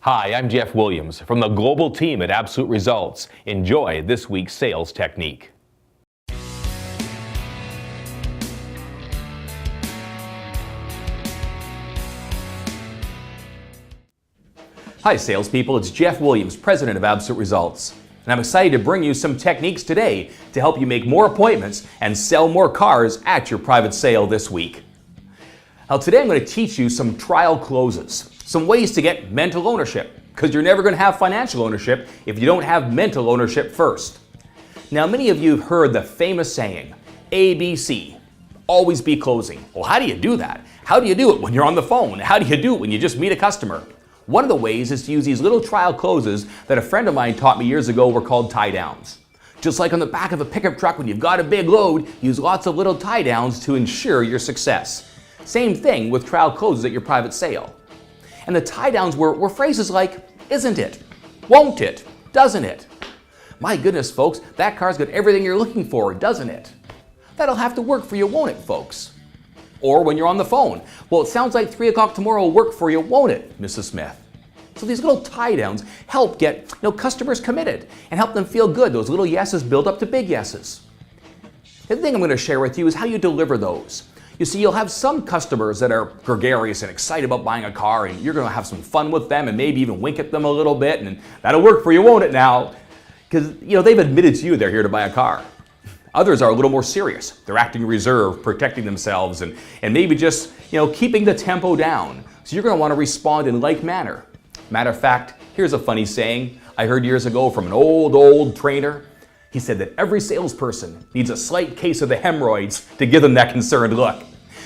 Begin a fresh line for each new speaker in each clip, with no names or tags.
Hi, I'm Jeff Williams from the global team at Absolute Results. Enjoy this week's sales technique. Hi salespeople, it's Jeff Williams, president of Absolute Results. And I'm excited to bring you some techniques today to help you make more appointments and sell more cars at your private sale this week. Now today I'm going to teach you some trial closes, some ways to get mental ownership, because you're never going to have financial ownership if you don't have mental ownership first. Now many of you have heard the famous saying, ABC, always be closing. Well, how do you do that? How do you do it when you're on the phone? How do you do it when you just meet a customer? One of the ways is to use these little trial closes that a friend of mine taught me years ago were called tie downs. Just like on the back of a pickup truck when you've got a big load, use lots of little tie downs to ensure your success. Same thing with trial closes at your private sale. And the tie downs were phrases like, isn't it? Won't it? Doesn't it? My goodness, folks, that car's got everything you're looking for, doesn't it? That'll have to work for you, won't it, folks? Or when you're on the phone, well, it sounds like 3 o'clock tomorrow will work for you, won't it, Mrs. Smith? So these little tie downs help get customers committed and help them feel good. Those little yeses build up to big yeses. The other thing I'm going to share with you is how you deliver those. You see, you'll have some customers that are gregarious and excited about buying a car, and you're going to have some fun with them and maybe even wink at them a little bit, and that'll work for you, won't it now? Because they've admitted to you they're here to buy a car. Others are a little more serious. They're acting reserved, protecting themselves, and maybe just keeping the tempo down. So you're going to want to respond in like manner. Matter of fact, here's a funny saying I heard years ago from an old trainer. He said that every salesperson needs a slight case of the hemorrhoids to give them that concerned look.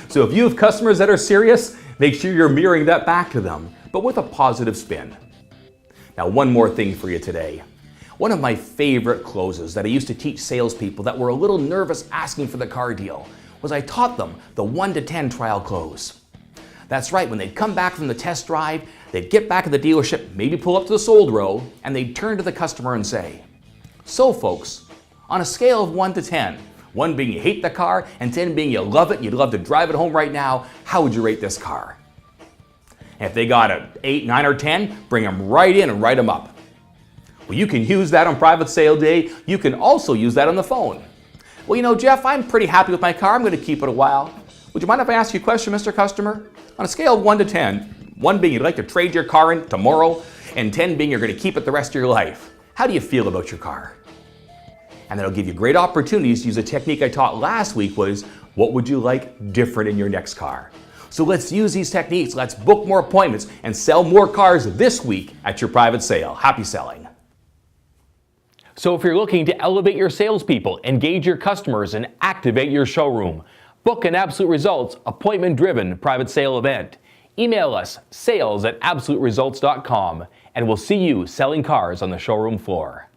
So if you have customers that are serious, make sure you're mirroring that back to them, but with a positive spin. Now, one more thing for you today. One of my favorite closes that I used to teach salespeople that were a little nervous asking for the car deal was I taught them the 1 to 10 trial close. That's right, when they'd come back from the test drive, they'd get back at the dealership, maybe pull up to the sold row, and they'd turn to the customer and say, so folks, on a scale of 1 to 10, 1 being you hate the car and 10 being you love it and you'd love to drive it home right now, how would you rate this car? And if they got an 8, 9, or 10, bring them right in and write them up. Well, you can use that on private sale day. You can also use that on the phone. Well, Jeff, I'm pretty happy with my car. I'm going to keep it a while. Would you mind if I ask you a question, Mr. Customer? On a scale of 1 to 10, 1 being you'd like to trade your car in tomorrow, and 10 being you're going to keep it the rest of your life, how do you feel about your car? And that'll give you great opportunities to use a technique I taught last week was, what would you like different in your next car? So let's use these techniques, let's book more appointments, and sell more cars this week at your private sale. Happy selling. So if you're looking to elevate your salespeople, engage your customers, and activate your showroom, book an Absolute Results appointment-driven private sale event. Email us sales@absoluteresults.com, and we'll see you selling cars on the showroom floor.